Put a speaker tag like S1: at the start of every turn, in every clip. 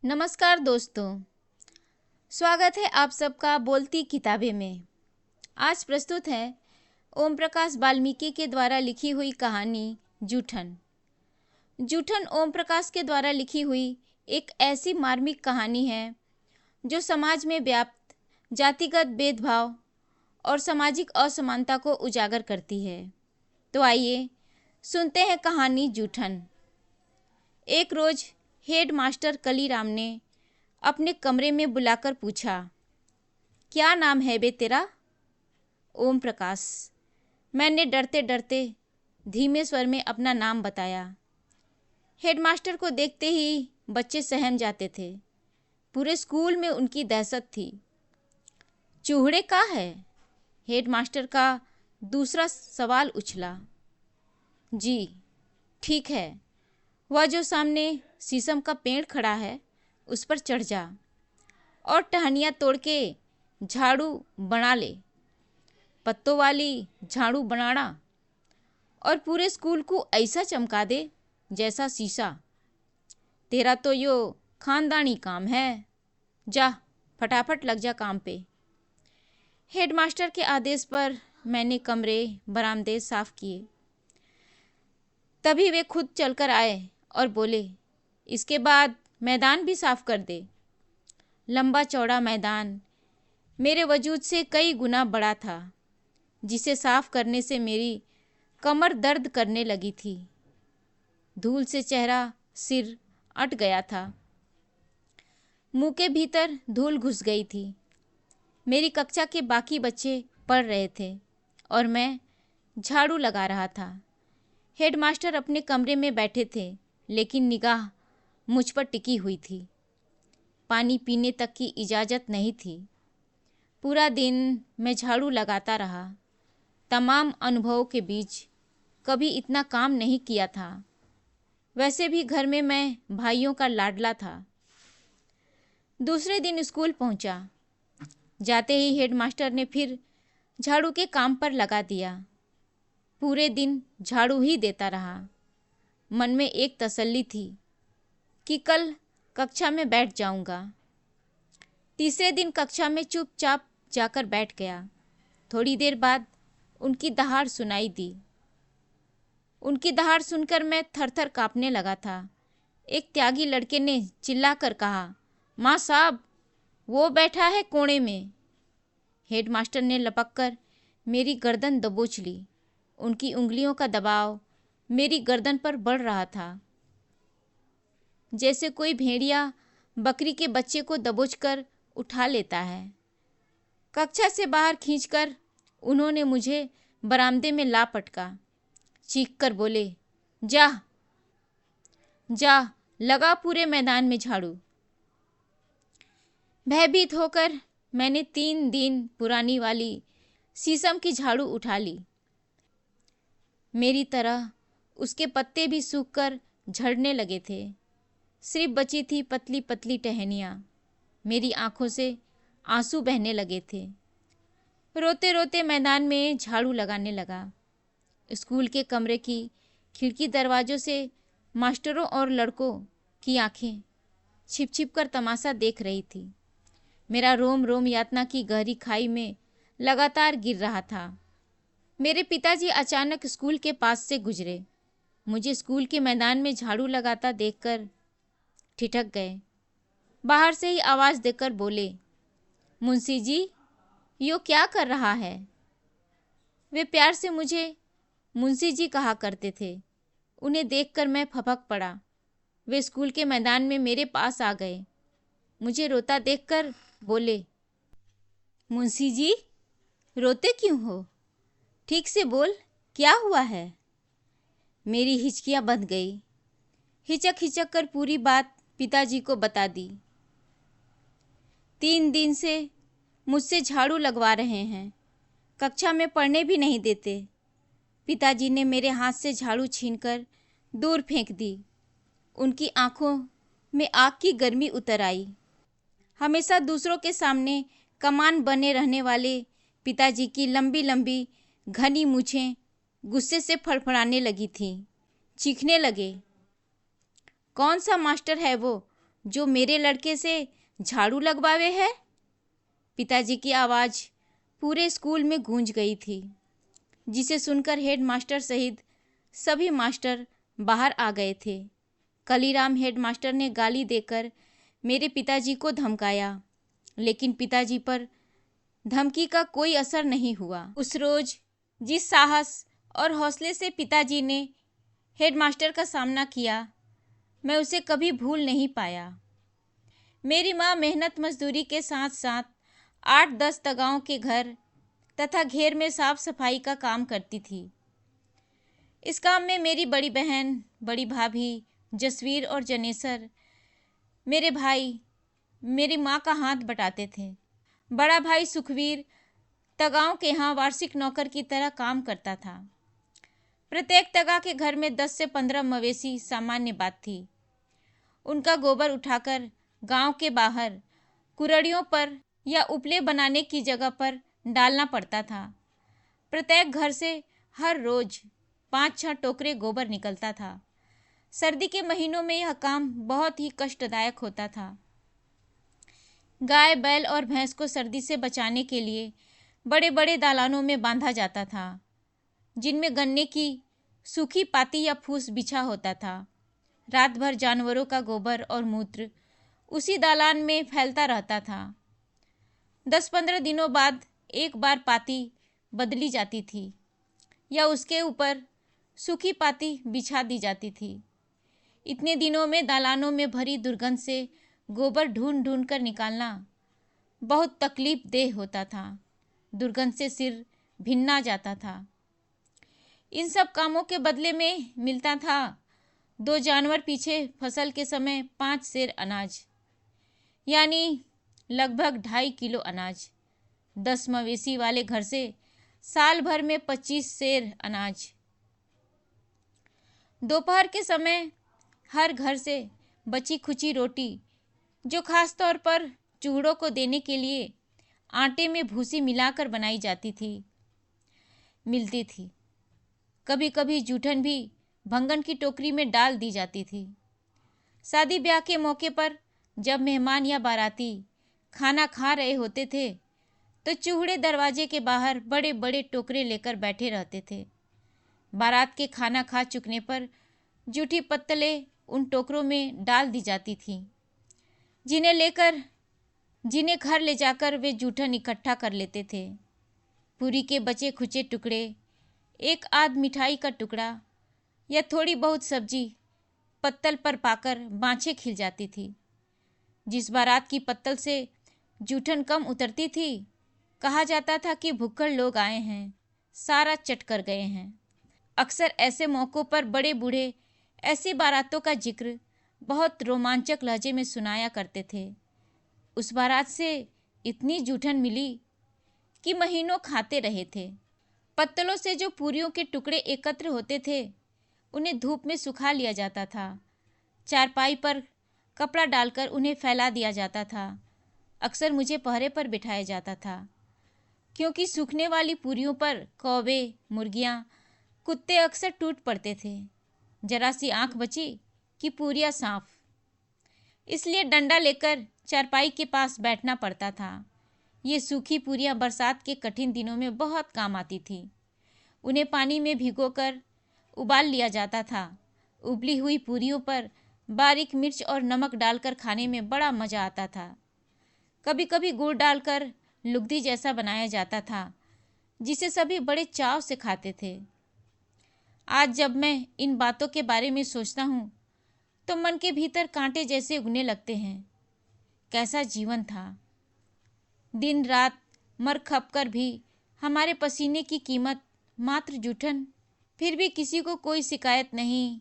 S1: नमस्कार दोस्तों, स्वागत है आप सबका बोलती किताबें में। आज प्रस्तुत है ओम प्रकाश वाल्मीकि के द्वारा लिखी हुई कहानी जूठन। जूठन ओम प्रकाश के द्वारा लिखी हुई एक ऐसी मार्मिक कहानी है जो समाज में व्याप्त जातिगत भेदभाव और सामाजिक असमानता को उजागर करती है। तो आइए सुनते हैं कहानी जूठन। एक रोज हेड मास्टर कलीराम ने अपने कमरे में बुलाकर पूछा, क्या नाम है बे तेरा? ओम प्रकाश। मैंने डरते डरते धीमे स्वर में अपना नाम बताया। हेडमास्टर को देखते ही बच्चे सहम जाते थे। पूरे स्कूल में उनकी दहशत थी। चूहड़े का है? हेडमास्टर का दूसरा सवाल उछला। जी ठीक है, वह जो सामने शीशम का पेड़ खड़ा है उस पर चढ़ जा और टहनियाँ तोड़ के झाड़ू बना ले, पत्तों वाली झाड़ू बनाना, और पूरे स्कूल को ऐसा चमका दे जैसा शीशा। तेरा तो यो खानदानी काम है। जा फटाफट लग जा काम पे। हेडमास्टर के आदेश पर मैंने कमरे बरामदे साफ किए। तभी वे खुद चलकर आए और बोले, इसके बाद मैदान भी साफ कर दे। लंबा चौड़ा मैदान मेरे वजूद से कई गुना बड़ा था, जिसे साफ करने से मेरी कमर दर्द करने लगी थी। धूल से चेहरा सिर अट गया था। मुंह के भीतर धूल घुस गई थी। मेरी कक्षा के बाकी बच्चे पढ़ रहे थे और मैं झाड़ू लगा रहा था। हेडमास्टर अपने कमरे में बैठे थे, लेकिन निगाह मुझ पर टिकी हुई थी। पानी पीने तक की इजाज़त नहीं थी। पूरा दिन मैं झाड़ू लगाता रहा। तमाम अनुभवों के बीच कभी इतना काम नहीं किया था। वैसे भी घर में मैं भाइयों का लाडला था। दूसरे दिन स्कूल पहुंचा। जाते ही हेडमास्टर ने फिर झाड़ू के काम पर लगा दिया। पूरे दिन झाड़ू ही देता रहा। मन में एक तसल्ली थी कि कल कक्षा में बैठ जाऊंगा। तीसरे दिन कक्षा में चुपचाप जाकर बैठ गया। थोड़ी देर बाद उनकी दहाड़ सुनाई दी। उनकी दहाड़ सुनकर मैं थरथर कांपने लगा था। एक त्यागी लड़के ने चिल्लाकर कहा, माँ साहब, वो बैठा है कोने में। हेडमास्टर ने लपककर मेरी गर्दन दबोच ली। उनकी उंगलियों का दबाव मेरी गर्दन पर बढ़ रहा था, जैसे कोई भेड़िया बकरी के बच्चे को दबोचकर उठा लेता है। कक्षा से बाहर खींचकर उन्होंने मुझे बरामदे में ला पटका। चीखकर बोले, जा जा लगा पूरे मैदान में झाड़ू। भयभीत होकर मैंने 3 दिन पुरानी वाली शीशम की झाड़ू उठा ली। मेरी तरह उसके पत्ते भी सूखकर झड़ने लगे थे। सिर्फ बची थी पतली पतली टहनियाँ। मेरी आंखों से आंसू बहने लगे थे। रोते रोते मैदान में झाड़ू लगाने लगा। स्कूल के कमरे की खिड़की दरवाज़ों से मास्टरों और लड़कों की आंखें छिप छिप कर तमाशा देख रही थी। मेरा रोम रोम यातना की गहरी खाई में लगातार गिर रहा था। मेरे पिताजी अचानक स्कूल के पास से गुजरे। मुझे स्कूल के मैदान में झाड़ू लगाता देखकर ठिठक गए। बाहर से ही आवाज़ देकर बोले, मुंशी जी, यो क्या कर रहा है? वे प्यार से मुझे मुंशी जी कहा करते थे। उन्हें देखकर मैं फपक पड़ा। वे स्कूल के मैदान में मेरे पास आ गए। मुझे रोता देखकर बोले, मुंशी जी, रोते क्यों हो? ठीक से बोल, क्या हुआ है? मेरी हिचकियाँ बंध गई। हिचक हिचक कर पूरी बात पिताजी को बता दी। 3 दिन से मुझसे झाड़ू लगवा रहे हैं, कक्षा में पढ़ने भी नहीं देते। पिताजी ने मेरे हाथ से झाड़ू छीनकर दूर फेंक दी। उनकी आंखों में आग की गर्मी उतर आई। हमेशा दूसरों के सामने कमान बने रहने वाले पिताजी की लंबी लंबी घनी मूछें गुस्से से फड़फड़ाने लगी थीं। चीखने लगे, कौन सा मास्टर है वो जो मेरे लड़के से झाड़ू लगवावे है? पिताजी की आवाज़ पूरे स्कूल में गूंज गई थी, जिसे सुनकर हेडमास्टर सहित सभी मास्टर बाहर आ गए थे। कलीराम हेडमास्टर ने गाली देकर मेरे पिताजी को धमकाया, लेकिन पिताजी पर धमकी का कोई असर नहीं हुआ। उस रोज जिस साहस और हौसले से पिताजी ने हेडमास्टर का सामना किया, मैं उसे कभी भूल नहीं पाया। मेरी माँ मेहनत मजदूरी के साथ साथ 8-10 तगाओं के घर तथा घेर में साफ सफाई का काम करती थी। इस काम में मेरी बड़ी बहन, बड़ी भाभी जसवीर और जनेसर, मेरे भाई मेरी माँ का हाथ बटाते थे। बड़ा भाई सुखवीर तगाओं के यहाँ वार्षिक नौकर की तरह काम करता था। प्रत्येक तगा के घर में 10 से 15 मवेशी सामान्य बात थी। उनका गोबर उठाकर गांव के बाहर कुरड़ियों पर या उपले बनाने की जगह पर डालना पड़ता था। प्रत्येक घर से हर रोज 5-6 टोकरे गोबर निकलता था। सर्दी के महीनों में यह काम बहुत ही कष्टदायक होता था। गाय, बैल और भैंस को सर्दी से बचाने के लिए बड़े बड़े दालानों में बांधा जाता था, जिनमें गन्ने की सूखी पाती या फूस बिछा होता था। रात भर जानवरों का गोबर और मूत्र उसी दालान में फैलता रहता था। 10-15 दिनों बाद एक बार पाती बदली जाती थी या उसके ऊपर सूखी पाती बिछा दी जाती थी। इतने दिनों में दालानों में भरी दुर्गंध से गोबर ढूंढ ढूंढ कर निकालना बहुत तकलीफ देह होता था। दुर्गंध से सिर भिन्ना जाता था। इन सब कामों के बदले में मिलता था 2 जानवर पीछे फसल के समय 5 सेर अनाज, यानी लगभग 2.5 किलो अनाज। 10 मवेशी वाले घर से साल भर में 25 सेर अनाज। दोपहर के समय हर घर से बची खुची रोटी, जो खास तौर पर चूड़ों को देने के लिए आटे में भूसी मिलाकर बनाई जाती थी, मिलती थी। कभी कभी जूठन भी भंगन की टोकरी में डाल दी जाती थी। शादी ब्याह के मौके पर जब मेहमान या बाराती खाना खा रहे होते थे, तो चूल्हे दरवाजे के बाहर बड़े बड़े टोकरे लेकर बैठे रहते थे। बारात के खाना खा चुकने पर जूठी पत्तलें उन टोकरों में डाल दी जाती थी, जिन्हें घर ले जाकर वे जूठन इकट्ठा कर लेते थे। पूरी के बचे खुचे टुकड़े, एक आध मिठाई का टुकड़ा या थोड़ी बहुत सब्जी पत्तल पर पाकर बाँछें खिल जाती थी। जिस बारात की पत्तल से जूठन कम उतरती थी, कहा जाता था कि भुक्कड़ लोग आए हैं, सारा चट कर गए हैं। अक्सर ऐसे मौक़ों पर बड़े बूढ़े ऐसी बारातों का जिक्र बहुत रोमांचक लहजे में सुनाया करते थे। उस बारात से इतनी जूठन मिली कि महीनों खाते रहे थे। पत्तलों से जो पूरियों के टुकड़े एकत्र होते थे, उन्हें धूप में सुखा लिया जाता था। चारपाई पर कपड़ा डालकर उन्हें फैला दिया जाता था। अक्सर मुझे पहरे पर बिठाया जाता था, क्योंकि सूखने वाली पूरियों पर कौवे, मुर्गियाँ, कुत्ते अक्सर टूट पड़ते थे। जरा सी आंख बची कि पूरियाँ साफ। इसलिए डंडा लेकर चारपाई के पास बैठना पड़ता था। ये सूखी पूरियाँ बरसात के कठिन दिनों में बहुत काम आती थी। उन्हें पानी में भिगोकर उबाल लिया जाता था। उबली हुई पूरियों पर बारीक मिर्च और नमक डालकर खाने में बड़ा मज़ा आता था। कभी कभी गुड़ डालकर लुगदी जैसा बनाया जाता था, जिसे सभी बड़े चाव से खाते थे। आज जब मैं इन बातों के बारे में सोचता हूँ, तो मन के भीतर कांटे जैसे उगने लगते हैं। कैसा जीवन था! दिन रात मर खप कर भी हमारे पसीने की कीमत मात्र जूठन। फिर भी किसी को कोई शिकायत नहीं,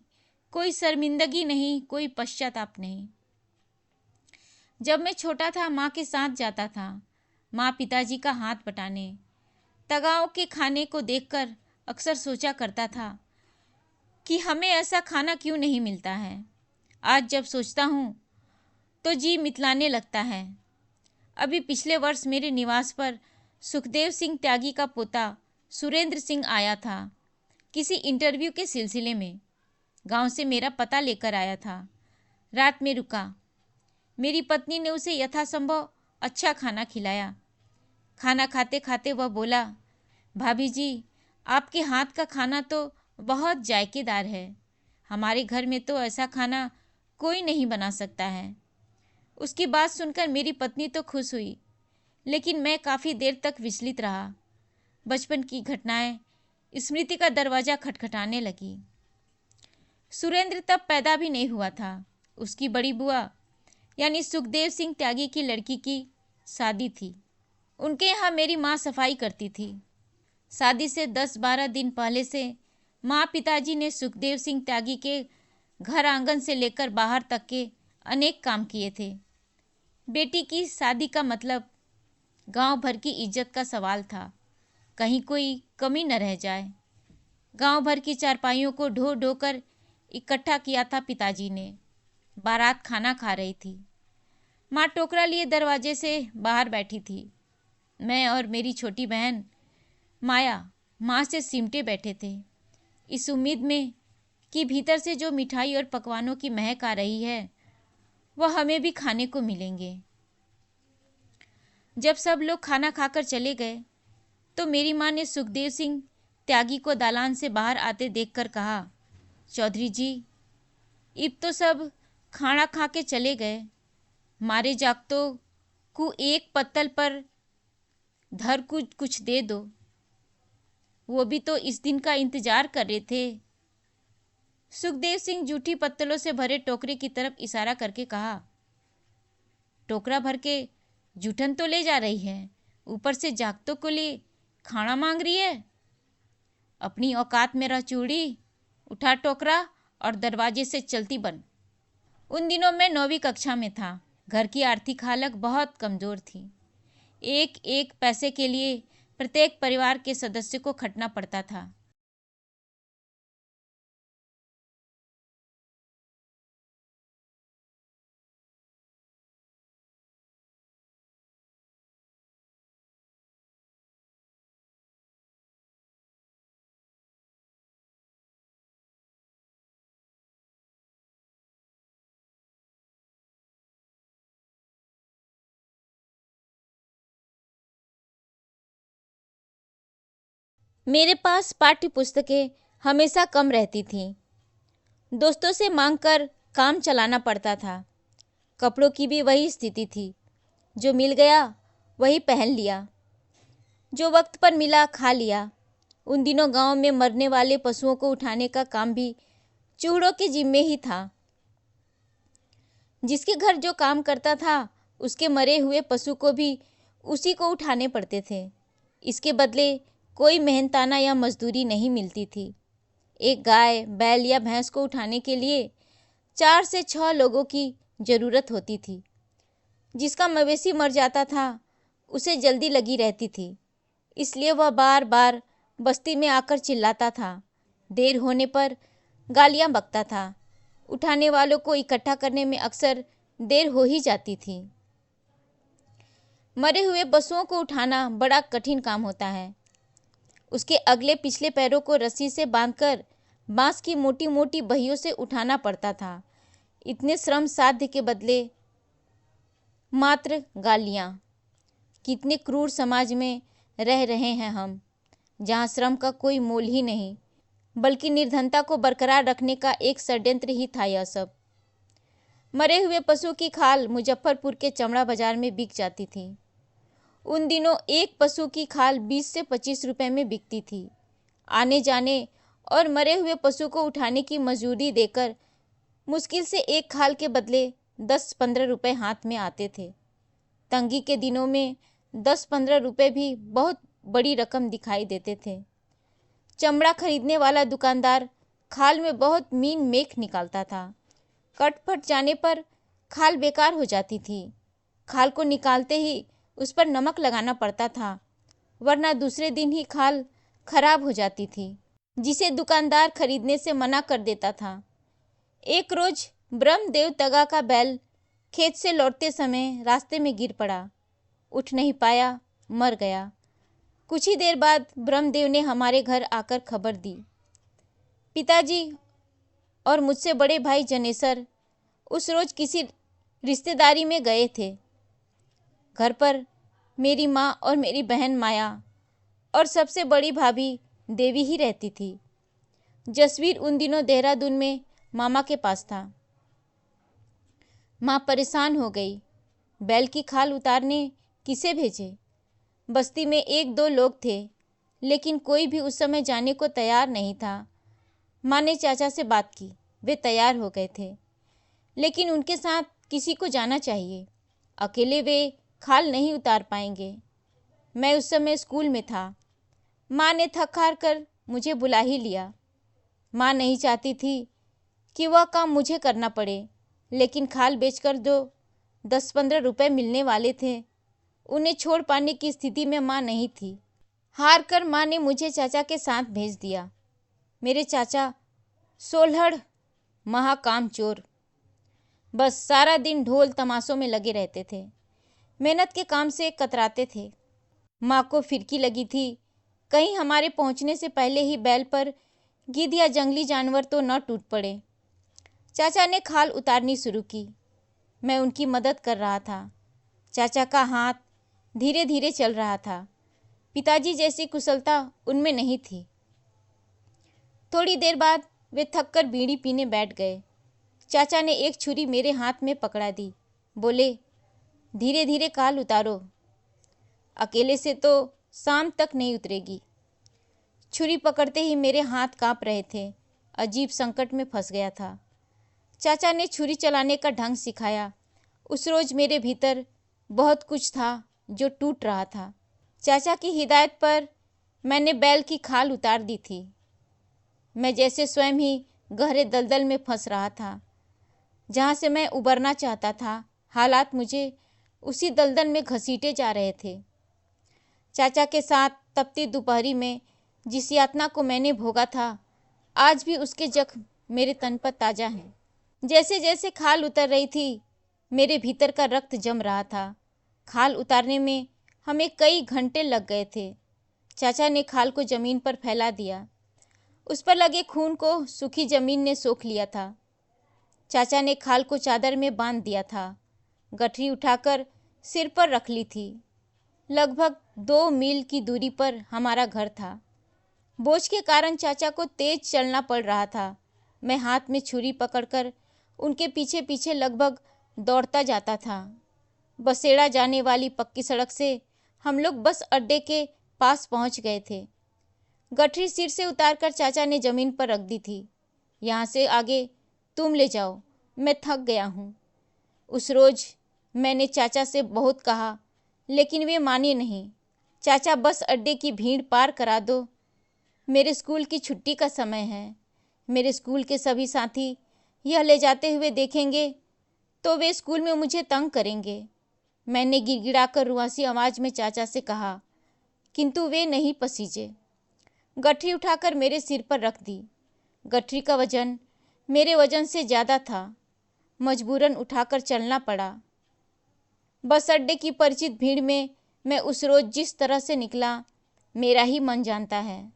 S1: कोई शर्मिंदगी नहीं, कोई पश्चाताप नहीं। जब मैं छोटा था, माँ के साथ जाता था। माँ पिताजी का हाथ बटाने। तगाओं के खाने को देखकर अक्सर सोचा करता था कि हमें ऐसा खाना क्यों नहीं मिलता है। आज जब सोचता हूँ तो जी मितलाने लगता है। अभी पिछले वर्ष मेरे निवास पर सुखदेव सिंह त्यागी का पोता सुरेंद्र सिंह आया था। किसी इंटरव्यू के सिलसिले में गांव से मेरा पता लेकर आया था। रात में रुका। मेरी पत्नी ने उसे यथासंभव अच्छा खाना खिलाया। खाना खाते खाते वह बोला, भाभी जी, आपके हाथ का खाना तो बहुत जायकेदार है। हमारे घर में तो ऐसा खाना कोई नहीं बना सकता है। उसकी बात सुनकर मेरी पत्नी तो खुश हुई, लेकिन मैं काफ़ी देर तक विचलित रहा। बचपन की घटनाएं स्मृति का दरवाज़ा खटखटाने लगी। सुरेंद्र तब पैदा भी नहीं हुआ था। उसकी बड़ी बुआ यानी सुखदेव सिंह त्यागी की लड़की की शादी थी। उनके यहाँ मेरी माँ सफाई करती थी। शादी से 10-12 दिन पहले से माँ पिताजी ने सुखदेव सिंह त्यागी के घर आंगन से लेकर बाहर तक के अनेक काम किए थे। बेटी की शादी का मतलब गांव भर की इज्जत का सवाल था, कहीं कोई कमी न रह जाए। गांव भर की चारपाइयों को ढो ढो कर इकट्ठा किया था पिताजी ने। बारात खाना खा रही थी। माँ टोकरा लिए दरवाजे से बाहर बैठी थी। मैं और मेरी छोटी बहन माया माँ से सिमटे बैठे थे, इस उम्मीद में कि भीतर से जो मिठाई और पकवानों की महक आ रही है वह हमें भी खाने को मिलेंगे। जब सब लोग खाना खाकर चले गए तो मेरी माँ ने सुखदेव सिंह त्यागी को दालान से बाहर आते देखकर कहा, चौधरी जी, अब तो सब खाना खा के चले गए। मारे जागतों को एक पत्तल पर धर कुछ दे दो, वो भी तो इस दिन का इंतजार कर रहे थे। सुखदेव सिंह जूठी पत्तलों से भरे टोकरे की तरफ इशारा करके कहा, टोकरा भर के जूठन तो ले जा रही है, ऊपर से जागतों को लिए खाना मांग रही है। अपनी औकात में रह चूड़ी, उठा टोकरा और दरवाजे से चलती बन। उन दिनों मैं 9वीं कक्षा में था। घर की आर्थिक हालत बहुत कमज़ोर थी। एक एक पैसे के लिए प्रत्येक परिवार के सदस्य को खटना पड़ता था। मेरे पास पाठ्य पुस्तकें हमेशा कम रहती थीं। दोस्तों से मांगकर काम चलाना पड़ता था। कपड़ों की भी वही स्थिति थी, जो मिल गया वही पहन लिया, जो वक्त पर मिला खा लिया। उन दिनों गांव में मरने वाले पशुओं को उठाने का काम भी चूड़ों के जिम्मे ही था। जिसके घर जो काम करता था उसके मरे हुए पशु को भी उसी को उठाने पड़ते थे। इसके बदले कोई मेहनताना या मजदूरी नहीं मिलती थी। एक गाय, बैल या भैंस को उठाने के लिए 4 से 6 लोगों की ज़रूरत होती थी। जिसका मवेशी मर जाता था उसे जल्दी लगी रहती थी, इसलिए वह बार बार बस्ती में आकर चिल्लाता था। देर होने पर गालियाँ बकता था। उठाने वालों को इकट्ठा करने में अक्सर देर हो ही जाती थी। मरे हुए पशुओं को उठाना बड़ा कठिन काम होता है। उसके अगले पिछले पैरों को रस्सी से बांधकर बांस की मोटी मोटी बहियों से उठाना पड़ता था। इतने श्रम साध्य के बदले मात्र गालियाँ। कितने क्रूर समाज में रह रहे हैं हम, जहाँ श्रम का कोई मोल ही नहीं, बल्कि निर्धनता को बरकरार रखने का एक षड्यंत्र ही था यह सब। मरे हुए पशु की खाल मुजफ्फरपुर के चमड़ा बाजार में बिक जाती थी। उन दिनों एक पशु की खाल 20 से 25 रुपए में बिकती थी। आने जाने और मरे हुए पशु को उठाने की मजदूरी देकर मुश्किल से एक खाल के बदले 10-15 रुपए हाथ में आते थे। तंगी के दिनों में 10-15 रुपए भी बहुत बड़ी रकम दिखाई देते थे। चमड़ा खरीदने वाला दुकानदार खाल में बहुत मीन मेख निकालता था। कट फट जाने पर खाल बेकार हो जाती थी। खाल को निकालते ही उस पर नमक लगाना पड़ता था, वरना दूसरे दिन ही खाल खराब हो जाती थी, जिसे दुकानदार खरीदने से मना कर देता था। एक रोज ब्रह्मदेव तगा का बैल खेत से लौटते समय रास्ते में गिर पड़ा। उठ नहीं पाया, मर गया। कुछ ही देर बाद ब्रह्मदेव ने हमारे घर आकर खबर दी। पिताजी और मुझसे बड़े भाई जनेसर उस रोज किसी रिश्तेदारी में गए थे। घर पर मेरी माँ और मेरी बहन माया और सबसे बड़ी भाभी देवी ही रहती थी। जसवीर उन दिनों देहरादून में मामा के पास था। माँ परेशान हो गई। बैल की खाल उतारने किसे भेजे? बस्ती में एक दो लोग थे, लेकिन कोई भी उस समय जाने को तैयार नहीं था। माँ ने चाचा से बात की, वे तैयार हो गए थे, लेकिन उनके साथ किसी को जाना चाहिए। अकेले वे खाल नहीं उतार पाएंगे। मैं उस समय स्कूल में था। माँ ने थक हार कर मुझे बुला ही लिया। माँ नहीं चाहती थी कि वह काम मुझे करना पड़े, लेकिन खाल बेचकर जो 10-15 रुपए मिलने वाले थे, उन्हें छोड़ पाने की स्थिति में माँ नहीं थी। हार कर माँ ने मुझे चाचा के साथ भेज दिया। मेरे चाचा सोलहड़ महाकामचोर, बस सारा दिन ढोल तमाशों में लगे रहते थे। मेहनत के काम से कतराते थे। माँ को फिरकी लगी थी कहीं हमारे पहुँचने से पहले ही बैल पर गिद्ध या जंगली जानवर तो न टूट पड़े। चाचा ने खाल उतारनी शुरू की। मैं उनकी मदद कर रहा था। चाचा का हाथ धीरे धीरे चल रहा था। पिताजी जैसी कुशलता उनमें नहीं थी। थोड़ी देर बाद वे थककर बीड़ी पीने बैठ गए। चाचा ने एक छुरी मेरे हाथ में पकड़ा दी। बोले, धीरे धीरे खाल उतारो, अकेले से तो शाम तक नहीं उतरेगी। छुरी पकड़ते ही मेरे हाथ कांप रहे थे। अजीब संकट में फंस गया था। चाचा ने छुरी चलाने का ढंग सिखाया। उस रोज मेरे भीतर बहुत कुछ था जो टूट रहा था। चाचा की हिदायत पर मैंने बैल की खाल उतार दी थी। मैं जैसे स्वयं ही गहरे दलदल में फंस रहा था, जहाँ से मैं उबरना चाहता था। हालात मुझे उसी दलदल में घसीटे जा रहे थे। चाचा के साथ तपती दोपहरी में जिस यातना को मैंने भोगा था, आज भी उसके जख्म मेरे तन पर ताज़ा हैं। जैसे जैसे खाल उतर रही थी, मेरे भीतर का रक्त जम रहा था। खाल उतारने में हमें कई घंटे लग गए थे। चाचा ने खाल को जमीन पर फैला दिया। उस पर लगे खून को सूखी जमीन ने सोख लिया था। चाचा ने खाल को चादर में बांध दिया था। गठरी उठाकर सिर पर रख ली थी। लगभग 2 मील की दूरी पर हमारा घर था। बोझ के कारण चाचा को तेज चलना पड़ रहा था। मैं हाथ में छुरी पकड़कर उनके पीछे पीछे लगभग दौड़ता जाता था। बसेड़ा जाने वाली पक्की सड़क से हम लोग बस अड्डे के पास पहुंच गए थे। गठरी सिर से उतारकर चाचा ने जमीन पर रख दी थी। यहाँ से आगे तुम ले जाओ, मैं थक गया हूँ। उस रोज मैंने चाचा से बहुत कहा, लेकिन वे माने नहीं। चाचा, बस अड्डे की भीड़ पार करा दो, मेरे स्कूल की छुट्टी का समय है। मेरे स्कूल के सभी साथी यह ले जाते हुए देखेंगे तो वे स्कूल में मुझे तंग करेंगे। मैंने गिड़गिड़ाकर रुआसी आवाज में चाचा से कहा, किंतु वे नहीं पसीजे। गठरी उठाकर मेरे सिर पर रख दी। गठरी का वजन मेरे वजन से ज़्यादा था। मजबूरन उठाकर चलना पड़ा। बस अड्डे की परिचित भीड़ में मैं उस रोज जिस तरह से निकला, मेरा ही मन जानता है।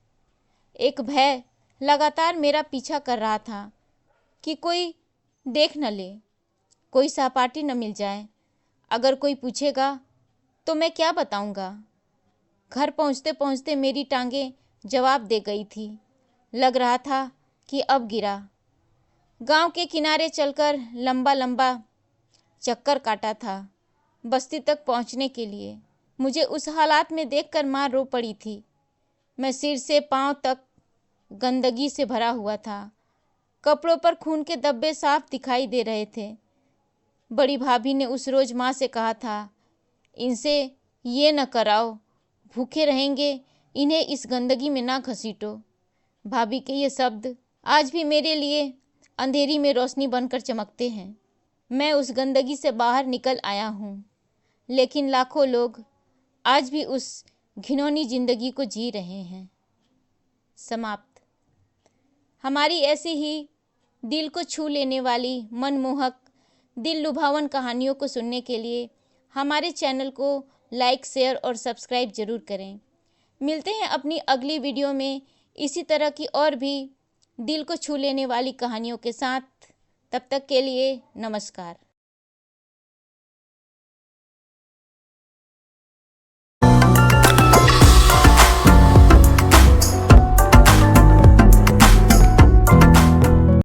S1: एक भय लगातार मेरा पीछा कर रहा था कि कोई देख न ले, कोई सहपाठी न मिल जाए। अगर कोई पूछेगा तो मैं क्या बताऊंगा। घर पहुंचते पहुंचते मेरी टांगें जवाब दे गई थी। लग रहा था कि अब गिरा। गांव के किनारे चलकर लंबा लंबा चक्कर काटा था बस्ती तक पहुंचने के लिए। मुझे उस हालात में देखकर माँ रो पड़ी थी। मैं सिर से पांव तक गंदगी से भरा हुआ था। कपड़ों पर खून के धब्बे साफ दिखाई दे रहे थे। बड़ी भाभी ने उस रोज माँ से कहा था, इनसे ये न कराओ, भूखे रहेंगे, इन्हें इस गंदगी में ना घसीटो। भाभी के ये शब्द आज भी मेरे लिए अंधेरी में रोशनी बनकर चमकते हैं। मैं उस गंदगी से बाहर निकल आया हूँ, लेकिन लाखों लोग आज भी उस घिनौनी जिंदगी को जी रहे हैं। समाप्त। हमारी ऐसी ही दिल को छू लेने वाली, मनमोहक, दिल लुभावन कहानियों को सुनने के लिए हमारे चैनल को लाइक, शेयर और सब्सक्राइब जरूर करें। मिलते हैं अपनी अगली वीडियो में इसी तरह की और भी दिल को छू लेने वाली कहानियों के साथ। तब तक के लिए नमस्कार।